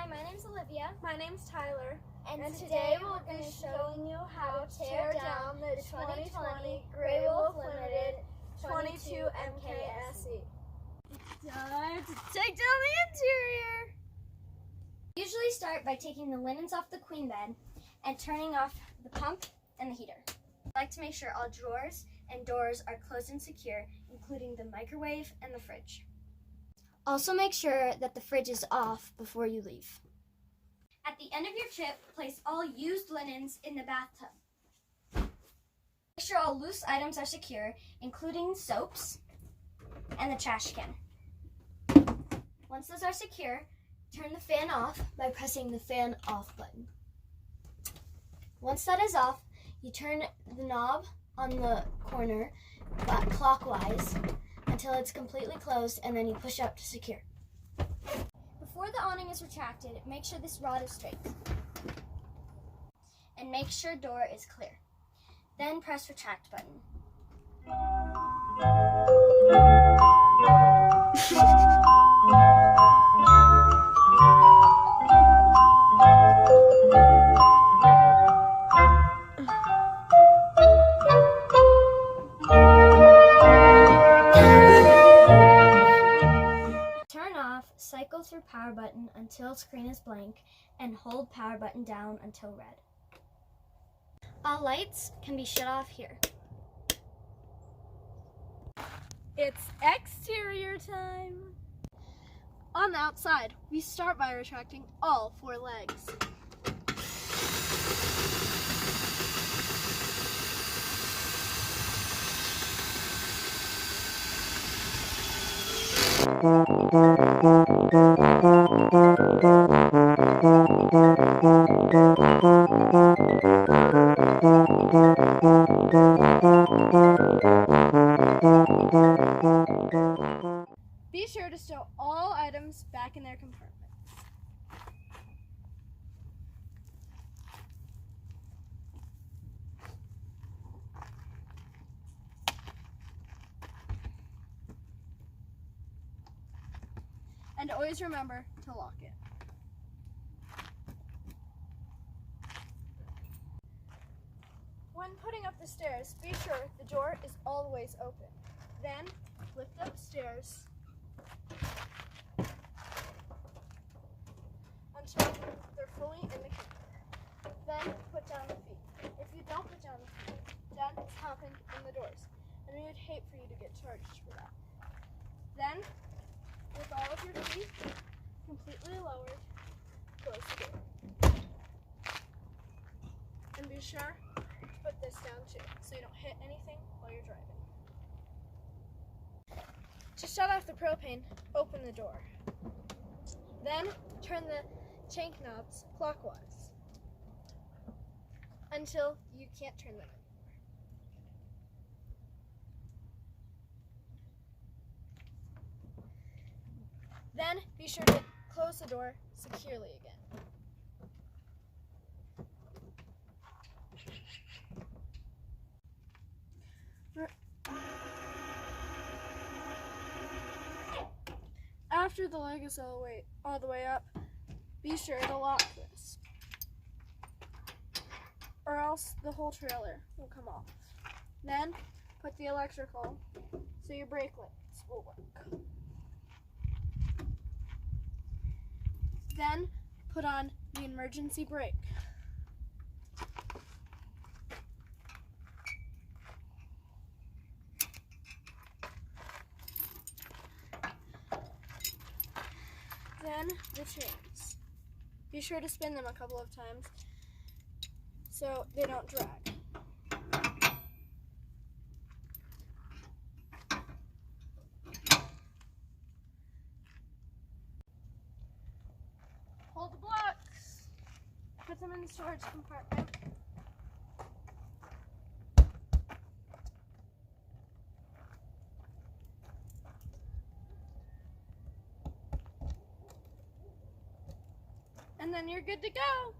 Hi, my name's Olivia. My name's Tyler. And today we'll be showing you how to tear down the 2020 Grey Wolf Limited 22 MKSE. Time to take down the interior. Usually start by taking the linens off the queen bed and turning off the pump and the heater. I like to make sure all drawers and doors are closed and secure, including the microwave and the fridge. Also make sure that the fridge is off before you leave. At the end of your trip, place all used linens in the bathtub. Make sure all loose items are secure, including soaps and the trash can. Once those are secure, turn the fan off by pressing the fan off button. Once that is off, you turn the knob on the corner clockwise until it's completely closed, and then you push up to secure. Before the awning is retracted, make sure this rod is straight. And make sure door is clear. Then press retract button. Cycle through power button until screen is blank and hold power button down until red. All lights can be shut off here. It's exterior time. On the outside, we start by retracting all 4 legs. Be sure to stow all items back in their compartments. And always remember to lock it. When putting up the stairs, be sure the door is always open. Then lift up stairs until they're fully in the camper. Then put down the feet. If you don't put down the feet, then it's hopping in the doors, and we would hate for you to get charged for that. Then, with all of your feet completely lowered, close the door. And be sure to put this down too, so you don't hit anything while you're driving. To shut off the propane, open the door. Then turn the tank knobs clockwise until you can't turn them anymore. Then be sure to close the door securely again. After the leg is all the way up, be sure to lock this, or else the whole trailer will come off. Then put the electrical so your brake lights will work. Then put on the emergency brake. Then the chains. Be sure to spin them a couple of times so they don't drag. Hold the blocks. Put them in the storage compartment. And then you're good to go.